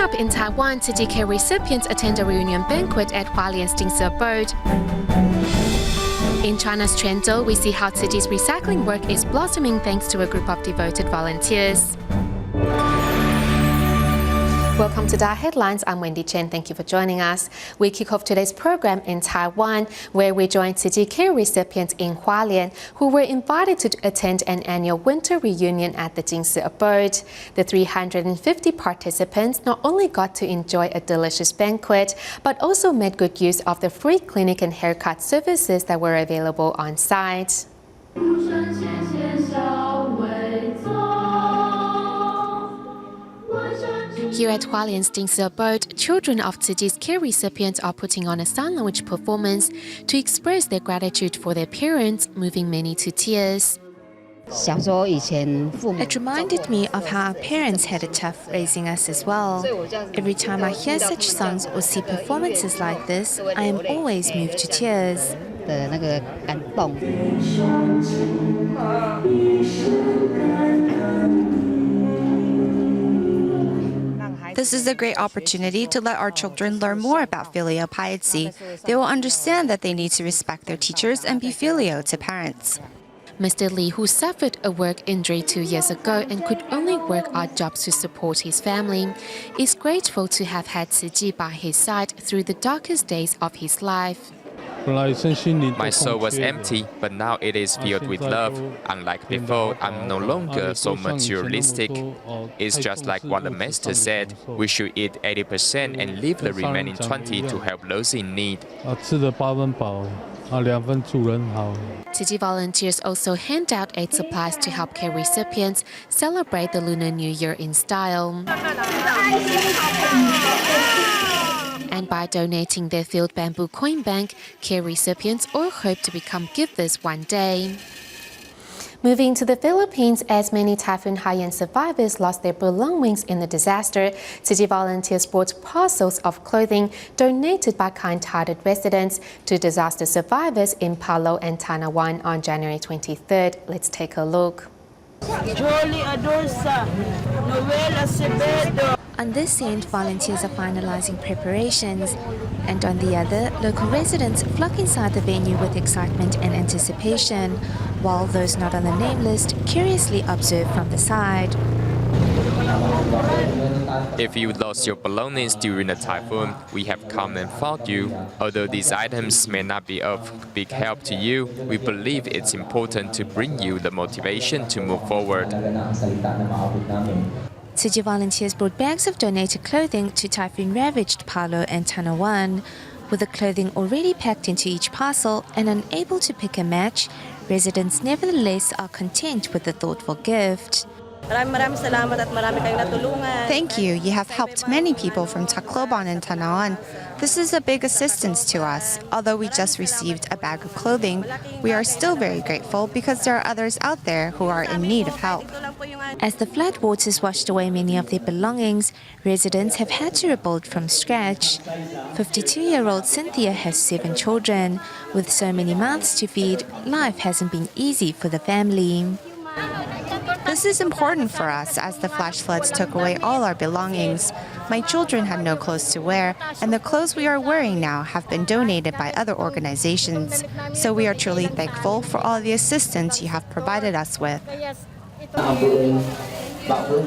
up in Taiwan, Tzu Chi recipients attend a reunion banquet at Hualien's Jing Abode. In China's Quanzhou, we see how Tzu Chi's recycling work is blossoming thanks to a group of devoted volunteers. Welcome to DaAi Headlines. I'm Wendy Chen. Thank you for joining us. We kick off today's program in Taiwan, where we join Tzu Chi recipients in Hualien who were invited to attend an annual winter reunion at the Jing Abode. The 350 participants not only got to enjoy a delicious banquet, but also made good use of the free clinic and haircut services that were available on site. Here at Hualien's Jing Abode, children of Tzu Chi's care recipients are putting on a sign language performance to express their gratitude for their parents, moving many to tears. It reminded me of how our parents had it tough raising us as well. Every time I hear such songs or see performances like this, I am always moved to tears. This is a great opportunity to let our children learn more about filial piety. They will understand that they need to respect their teachers and be filial to parents. Mr. Lee, who suffered a work injury 2 years ago and could only work odd jobs to support his family, is grateful to have had Tzu Chi by his side through the darkest days of his life. My soul was empty, but now it is filled with love. Unlike before, I'm no longer so materialistic. It's just like what the master said, we should eat 80% and leave the remaining 20% to help those in need. Tzu Chi volunteers also hand out aid supplies to help care recipients celebrate the Lunar New Year in style. And by donating their field bamboo coin bank, care recipients all hope to become givers one day. Moving to the Philippines, as many Typhoon Haiyan survivors lost their belongings in the disaster, Tzu Chi volunteers brought parcels of clothing donated by kind-hearted residents to disaster survivors in Palau and Taiwan on January 23rd. Let's take a look. On this end, volunteers are finalizing preparations, and on the other, local residents flock inside the venue with excitement and anticipation, while those not on the name list curiously observe from the side. If you lost your belongings during the typhoon, we have come and found you. Although these items may not be of big help to you, we believe it's important to bring you the motivation to move forward. Tzu Chi volunteers brought bags of donated clothing to typhoon-ravaged Palau and Taiwan. With the clothing already packed into each parcel and unable to pick a match, residents nevertheless are content with the thoughtful gift. Thank you. You have helped many people from Tacloban and Taiwan. This is a big assistance to us. Although we just received a bag of clothing, we are still very grateful because there are others out there who are in need of help. As the flood waters washed away many of their belongings, residents have had to rebuild from scratch. 52-year-old Cynthia has 7 children. With so many mouths to feed, life hasn't been easy for the family. This is important for us as the flash floods took away all our belongings. My children had no clothes to wear, and the clothes we are wearing now have been donated by other organizations. So we are truly thankful for all the assistance you have provided us with.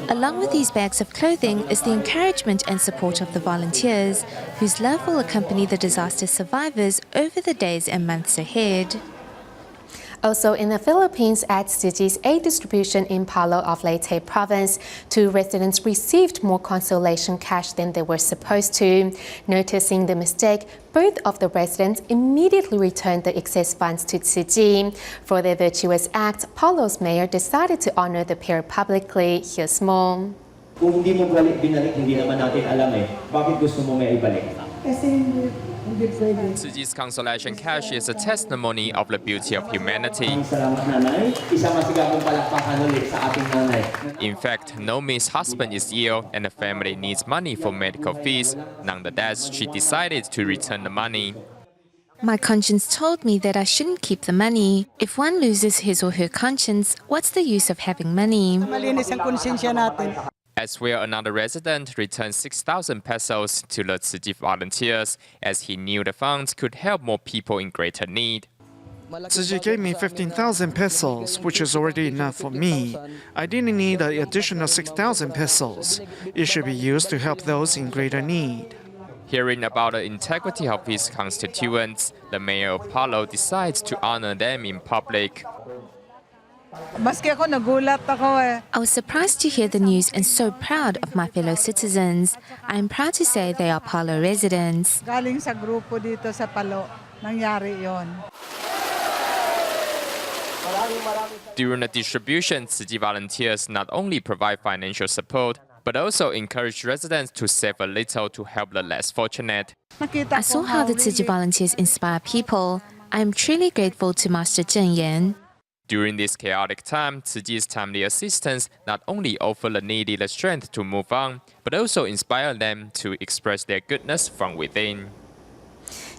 Along with these bags of clothing is the encouragement and support of the volunteers, whose love will accompany the disaster survivors over the days and months ahead. Also in the Philippines, at Tzu Chi's aid distribution in Palau of Leyte province, 2 residents received more consolation cash than they were supposed to. Noticing the mistake, both of the residents immediately returned the excess funds to Tzu Chi. For their virtuous act, Paulo's mayor decided to honor the pair publicly. Here's more. Kung hindi mo binalik, hindi naman natin alam bakit gusto mo may ibalik? Tzu Chi's consolation cash is a testimony of the beauty of humanity. In fact, Nomi's husband is ill and the family needs money for medical fees. Nonetheless, she decided to return the money. My conscience told me that I shouldn't keep the money. If one loses his or her conscience, what's the use of having money? As well, another resident returned 6,000 pesos to the Tzu Chi volunteers as he knew the funds could help more people in greater need. Tzu Chi gave me 15,000 pesos, which is already enough for me. I didn't need the additional 6,000 pesos. It should be used to help those in greater need. Hearing about the integrity of his constituents, the mayor of Palo decides to honor them in public. I was surprised to hear the news and so proud of my fellow citizens. I am proud to say they are Palo residents. Galing sa grupo dito sa Palo, nangyari yon. During the distribution, Tzu Chi volunteers not only provide financial support, but also encourage residents to save a little to help the less fortunate. I saw how the Tzu Chi volunteers inspire people. I am truly grateful to Master Jing. During this chaotic time, Tzu Chi's timely assistance not only offer the needy the strength to move on, but also inspire them to express their goodness from within.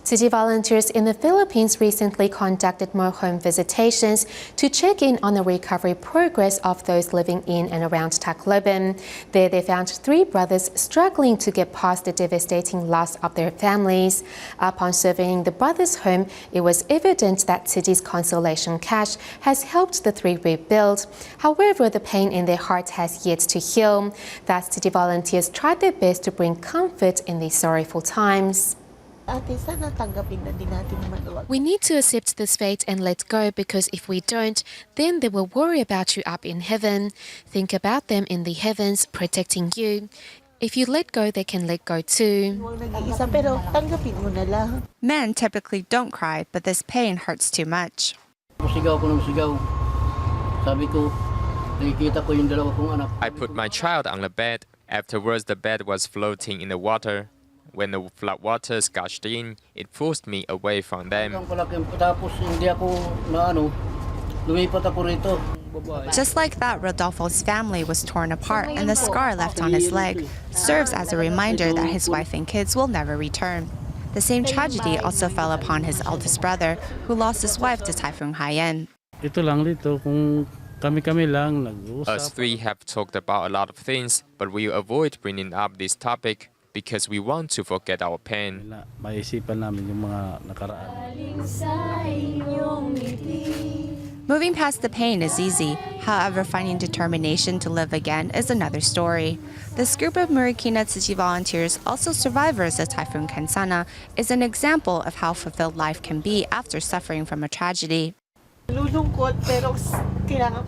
Tzu Chi volunteers in the Philippines recently conducted more home visitations to check in on the recovery progress of those living in and around Tacloban. There they found 3 brothers struggling to get past the devastating loss of their families. Upon surveying the brothers' home, it was evident that Tzu Chi's consolation cash has helped the 3 rebuild. However, the pain in their hearts has yet to heal. Thus, Tzu Chi volunteers tried their best to bring comfort in these sorrowful times. We need to accept this fate and let go, because if we don't, then they will worry about you up in heaven. Think about them in the heavens protecting you. If you let go, they can let go too. Men typically don't cry, but this pain hurts too much. I put my child on the bed. Afterwards, the bed was floating in the water. When the flood waters gushed in, it forced me away from them. Just like that, Rodolfo's family was torn apart, and the scar left on his leg serves as a reminder that his wife and kids will never return. The same tragedy also fell upon his eldest brother, who lost his wife to Typhoon Hualien. Us 3 have talked about a lot of things, but we avoid bringing up this topic because we want to forget our pain. Moving past the pain is easy. However, finding determination to live again is another story. This group of Marikina Tzu Chi volunteers, also survivors of Typhoon Kansana, is an example of how fulfilled life can be after suffering from a tragedy.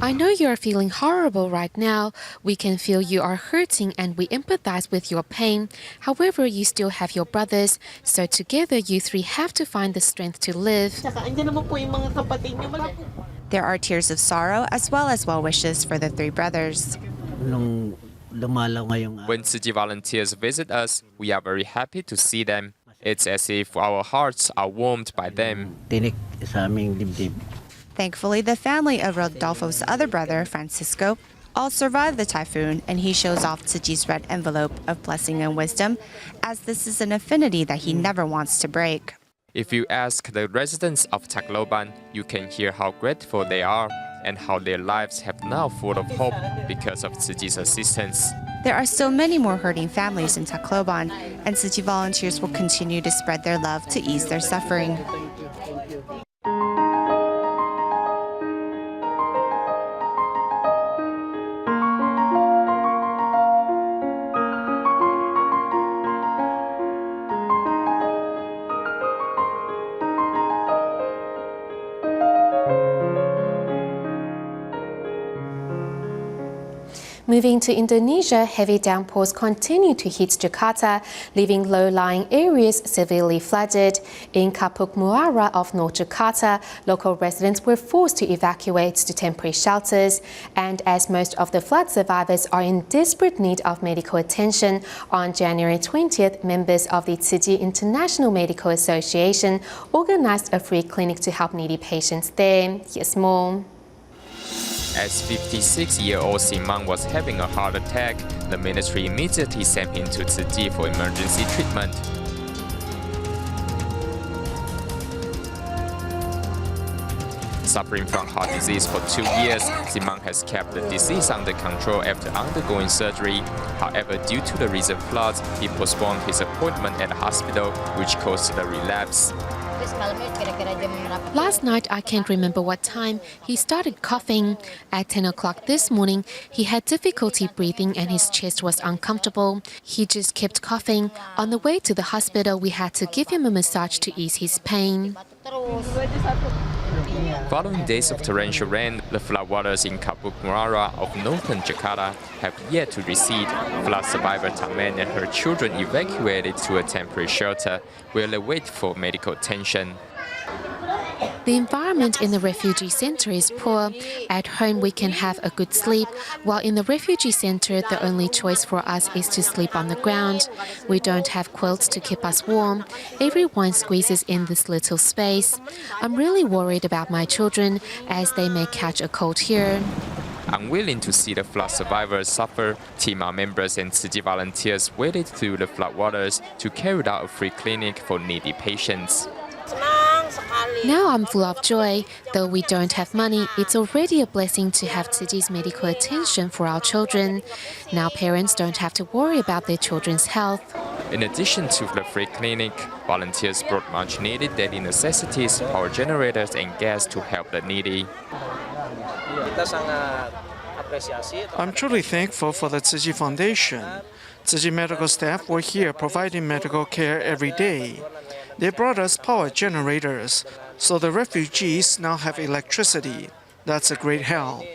I know you are feeling horrible right now. We can feel you are hurting and we empathize with your pain. However, you still have your brothers, so together you 3 have to find the strength to live. There are tears of sorrow as well as well wishes for the 3 brothers. When Tzu Chi volunteers visit us, we are very happy to see them. It's as if our hearts are warmed by them. Thankfully, the family of Rodolfo's other brother, Francisco, all survived the typhoon, and he shows off Tzu Chi's red envelope of blessing and wisdom, as this is an affinity that he never wants to break. If you ask the residents of Tacloban, you can hear how grateful they are and how their lives have now full of hope because of Tzu Chi's assistance. There are still many more hurting families in Tacloban, and Tzu Chi volunteers will continue to spread their love to ease their suffering. Moving to Indonesia, heavy downpours continue to hit Jakarta, leaving low-lying areas severely flooded. In Kapuk Muara of North Jakarta, local residents were forced to evacuate to temporary shelters. And as most of the flood survivors are in desperate need of medical attention, on January 20th, members of the Tzu Chi International Medical Association organized a free clinic to help needy patients there. Here's more. As 56-year-old Simang was having a heart attack, the ministry immediately sent him to Tzu Chi for emergency treatment. Suffering from heart disease for 2 years, the monk has kept the disease under control after undergoing surgery. However, due to the recent floods, he postponed his appointment at the hospital, which caused the relapse. Last night, I can't remember what time, he started coughing. At 10 o'clock this morning, he had difficulty breathing and his chest was uncomfortable. He just kept coughing. On the way to the hospital, we had to give him a massage to ease his pain. Following days of torrential rain, the floodwaters in Kapuk Muara of northern Jakarta have yet to recede. Flood survivor Taman and her children evacuated to a temporary shelter where they wait for medical attention. The environment in the refugee center is poor. At home, we can have a good sleep, while in the refugee center, the only choice for us is to sleep on the ground. We don't have quilts to keep us warm. Everyone squeezes in this little space. I'm really worried about my children, as they may catch a cold here. Unwilling to see the flood survivors suffer, Tima members and Tzu Chi volunteers waded through the floodwaters to carry out a free clinic for needy patients. Now I'm full of joy. Though we don't have money, it's already a blessing to have Tzu Chi's medical attention for our children. Now parents don't have to worry about their children's health. In addition to the free clinic, volunteers brought much-needed daily necessities, power generators and gas to help the needy. I'm truly thankful for the Tzu Chi Foundation. Tzu Chi medical staff were here providing medical care every day. They brought us power generators, so the refugees now have electricity. That's a great help.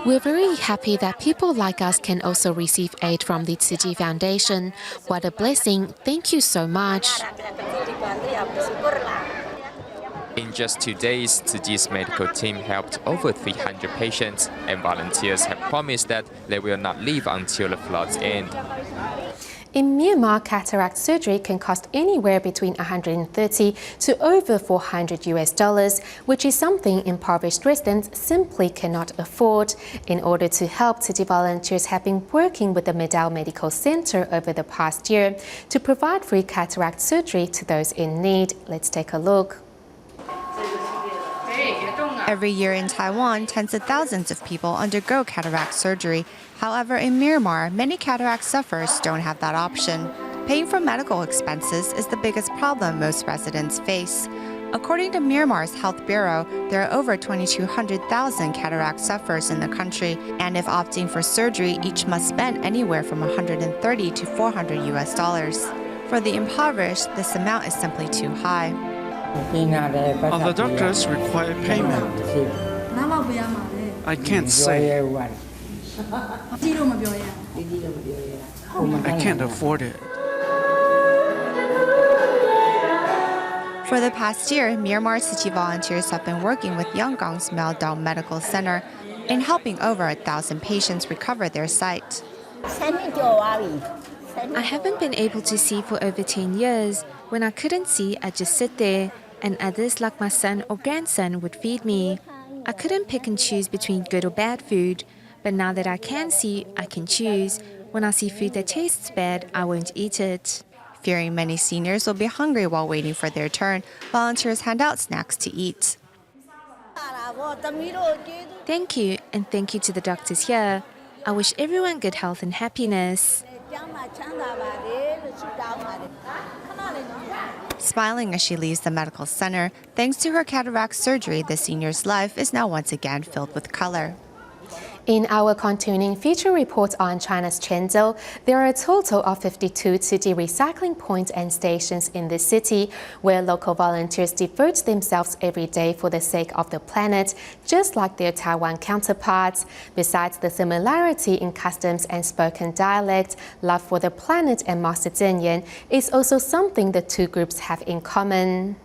We're very happy that people like us can also receive aid from the Tzu Chi Foundation. What a blessing. Thank you so much. In just 2 days, Tzu Chi's medical team helped over 300 patients, and volunteers have promised that they will not leave until the floods end. In Myanmar, cataract surgery can cost anywhere between $130 to over $400, which is something impoverished residents simply cannot afford. In order to help, Tzu Chi volunteers have been working with the Medal Medical Center over the past year to provide free cataract surgery to those in need. Let's take a look. Every year in Taiwan, tens of thousands of people undergo cataract surgery. However, in Myanmar, many cataract sufferers don't have that option. Paying for medical expenses is the biggest problem most residents face. According to Myanmar's Health Bureau, there are over 2,200,000 cataract sufferers in the country, and if opting for surgery, each must spend anywhere from $130 to $400. For the impoverished, this amount is simply too high. Other doctors require payment. I can't say. I can't afford it. For the past year, Myanmar Tzu Chi volunteers have been working with Yangon's Medal Medical Center in helping over 1,000 patients recover their sight. I haven't been able to see for over 10 years. When I couldn't see, I just sit there, and others like my son or grandson would feed me. I couldn't pick and choose between good or bad food, but now that I can see, I can choose. When I see food that tastes bad, I won't eat it. Fearing many seniors will be hungry while waiting for their turn, volunteers hand out snacks to eat. Thank you, and thank you to the doctors here. I wish everyone good health and happiness. Smiling as she leaves the medical center, thanks to her cataract surgery, the senior's life is now once again filled with color. In our continuing feature report on China's Quanzhou, there are a total of 52 Tzu Chi recycling points and stations in the city, where local volunteers devote themselves every day for the sake of the planet, just like their Taiwan counterparts. Besides the similarity in customs and spoken dialect, love for the planet and Master Zhenyan is also something the two groups have in common.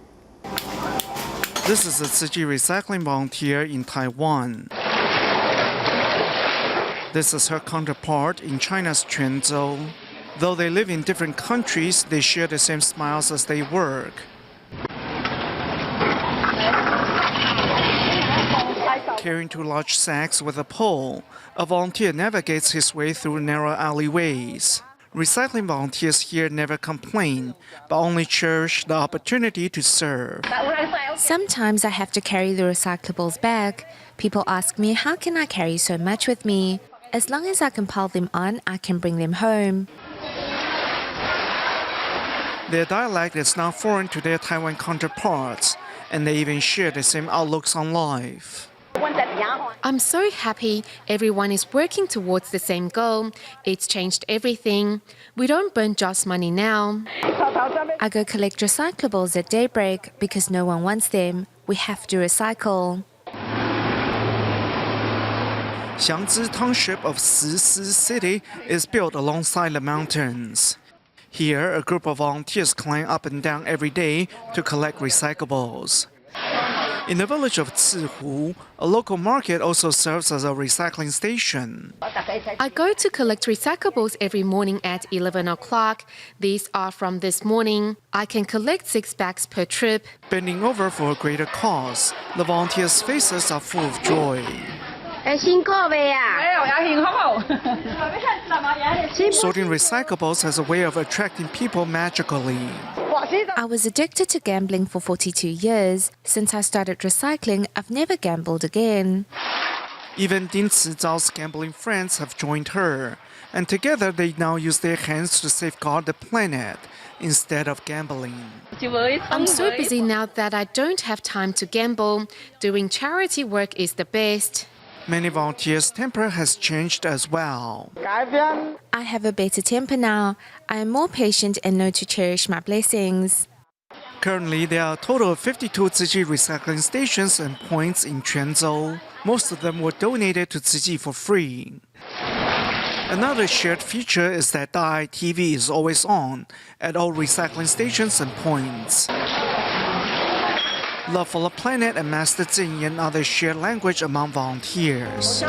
This is a Tzu Chi recycling volunteer in Taiwan. This is her counterpart in China's Quanzhou. Though they live in different countries, they share the same smiles as they work. Carrying two large sacks with a pole, a volunteer navigates his way through narrow alleyways. Recycling volunteers here never complain, but only cherish the opportunity to serve. Sometimes I have to carry the recyclables back. People ask me, how can I carry so much with me? As long as I can pile them on, I can bring them home. Their dialect is not foreign to their Taiwan counterparts, and they even share the same outlooks on life. I'm so happy everyone is working towards the same goal. It's changed everything. We don't burn just money now. I go collect recyclables at daybreak because no one wants them. We have to recycle. Xiangzi Township of Sisi City is built alongside the mountains. Here, a group of volunteers climb up and down every day to collect recyclables. In the village of Tzu, a local market also serves as a recycling station. I go to collect recyclables every morning at 11 o'clock. These are from this morning. I can collect 6 bags per trip. Bending over for a greater cause, the volunteers' faces are full of joy. Sorting recyclables has a way of attracting people magically. I was addicted to gambling for 42 years. Since I started recycling, I've never gambled again. Even Ding Zhao's gambling friends have joined her, and together they now use their hands to safeguard the planet instead of gambling. I'm so busy now that I don't have time to gamble. Doing charity work is the best. Many volunteers' temper has changed as well. I have a better temper now. I am more patient and know to cherish my blessings. Currently, there are a total of 52 Tzu Chi recycling stations and points in Quanzhou. Most of them were donated to Tzu Chi for free. Another shared feature is that DaAi TV is always on at all recycling stations and points. Love for the planet and Master Jing are the shared language among volunteers.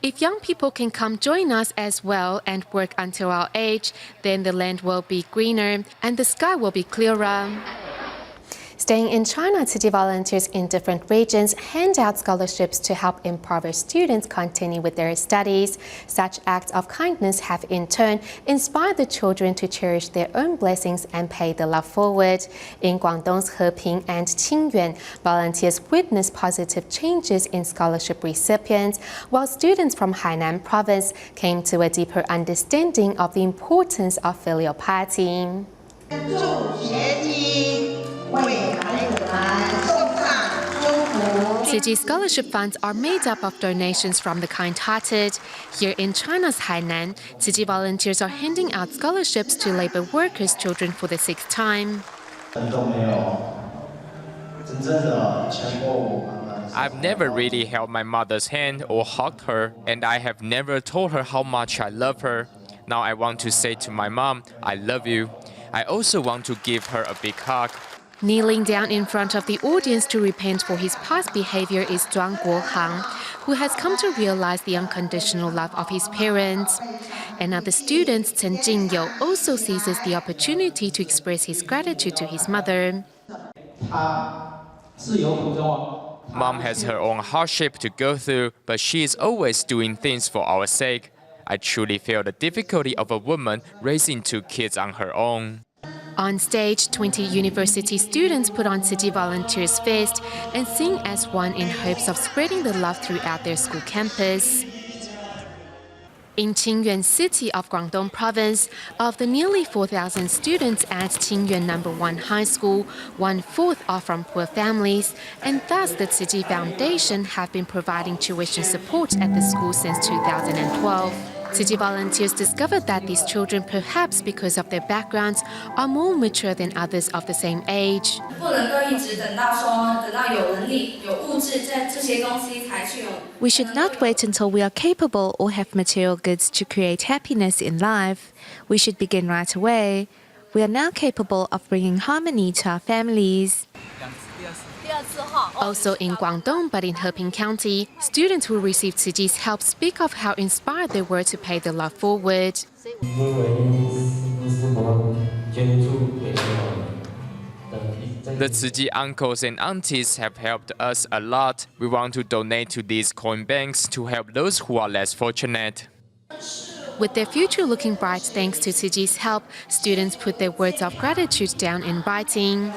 If young people can come join us as well and work until our age, then the land will be greener and the sky will be clearer. Staying in China, Tzu Chi volunteers in different regions hand out scholarships to help impoverished students continue with their studies. Such acts of kindness have in turn inspired the children to cherish their own blessings and pay the love forward. In Guangdong's Heping and Qingyuan, volunteers witnessed positive changes in scholarship recipients, while students from Hainan province came to a deeper understanding of the importance of filial piety. Tzu Chi scholarship funds are made up of donations from the kind-hearted. Here in China's Hainan, Tzu Chi volunteers are handing out scholarships to labor workers' children for the 6th time. I've never really held my mother's hand or hugged her, and I have never told her how much I love her. Now I want to say to my mom, I love you. I also want to give her a big hug. Kneeling down in front of the audience to repent for his past behavior is Zhuang Guohang, who has come to realize the unconditional love of his parents. Another student, Jing, also seizes the opportunity to express his gratitude to his mother. Mom has her own hardship to go through, but she is always doing things for our sake. I truly feel the difficulty of a woman raising 2 kids on her own. On stage, 20 university students put on Tzu Chi Volunteers Fest and sing as one in hopes of spreading the love throughout their school campus. In Qingyuan City of Guangdong Province, of the nearly 4,000 students at Qingyuan No. 1 High School, 1/4 are from poor families, and thus the Tzu Chi Foundation have been providing tuition support at the school since 2012. Tzu Chi volunteers discovered that these children, perhaps because of their backgrounds, are more mature than others of the same age. We should not wait until we are capable or have material goods to create happiness in life. We should begin right away. We are now capable of bringing harmony to our families. Also in Guangdong, but in Heping County, students who received Tzu Chi's help speak of how inspired they were to pay the love forward. The Tzu Chi uncles and aunties have helped us a lot. We want to donate to these coin banks to help those who are less fortunate. With their future looking bright thanks to Tzu Chi's help, students put their words of gratitude down in writing.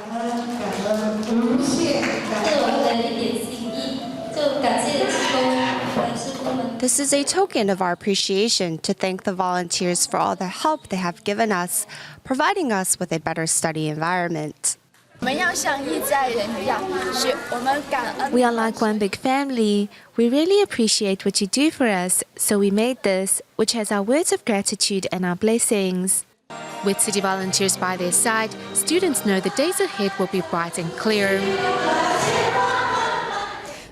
This is a token of our appreciation to thank the volunteers for all the help they have given us, providing us with a better study environment. We are like one big family. We really appreciate what you do for us, so we made this, which has our words of gratitude and our blessings. With Tzu Chi volunteers by their side, students know the days ahead will be bright and clear.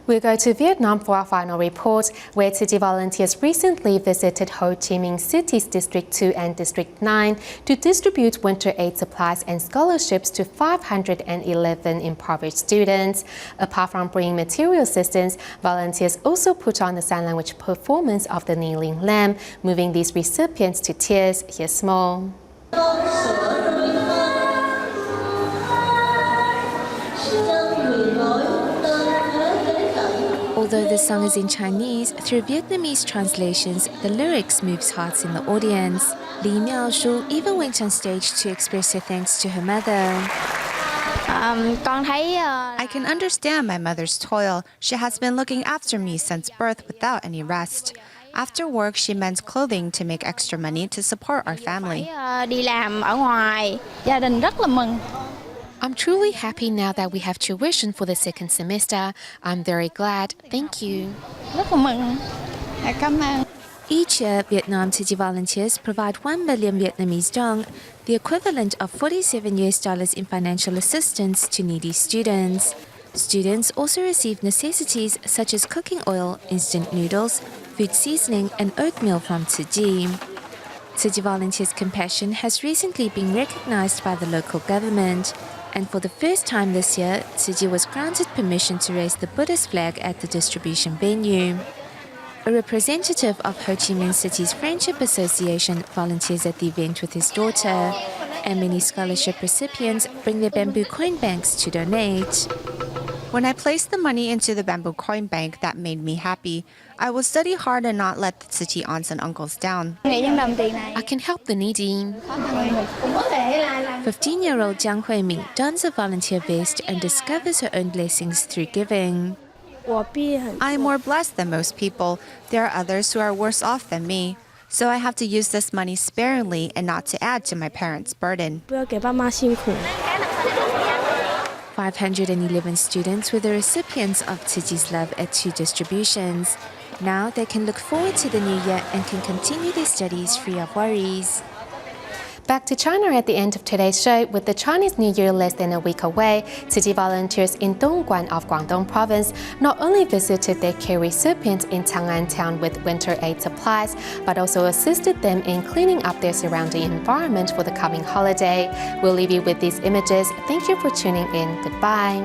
We'll go to Vietnam for our final report, where Tzu Chi volunteers recently visited Ho Chi Minh City's District 2 and District 9 to distribute winter aid supplies and scholarships to 511 impoverished students. Apart from bringing material assistance, volunteers also put on the sign language performance of the kneeling lamb, moving these recipients to tears. Here's more. Although the song is in Chinese, through Vietnamese translations, the lyrics moves hearts in the audience. Li Miao-shu even went on stage to express her thanks to her mother. I can understand my mother's toil. She has been looking after me since birth without any rest. After work, she mends clothing to make extra money to support our family. I'm truly happy now that we have tuition for the second semester. I'm very glad. Thank you. Each year, Vietnam Tzu Chi volunteers provide 1 million Vietnamese dong, the equivalent of $47 in financial assistance to needy students. Students also receive necessities such as cooking oil, instant noodles, food seasoning, and oatmeal from Tzu Chi. Tzu Chi volunteers' compassion has recently been recognized by the local government. And for the first time this year, Tzu Chi was granted permission to raise the Buddhist flag at the distribution venue. A representative of Ho Chi Minh City's Friendship Association volunteers at the event with his daughter, and many scholarship recipients bring their bamboo coin banks to donate. When I placed the money into the bamboo coin bank, that made me happy. I will study hard and not let the Tzu Chi aunts and uncles down. I can help the needy. 15-year-old Jiang Huiming dons a volunteer vest and discovers her own blessings through giving. I am more blessed than most people. There are others who are worse off than me. So I have to use this money sparingly and not to add to my parents' burden. 511 students were the recipients of Tzu Chi's love at 2 distributions. Now they can look forward to the new year and can continue their studies free of worries. Back to China at the end of today's show. With the Chinese New Year less than a week away, Tzu Chi volunteers in Dongguan of Guangdong Province not only visited their care recipients in Chang'an town with winter aid supplies, but also assisted them in cleaning up their surrounding environment for the coming holiday. We'll leave you with these images. Thank you for tuning in. Goodbye.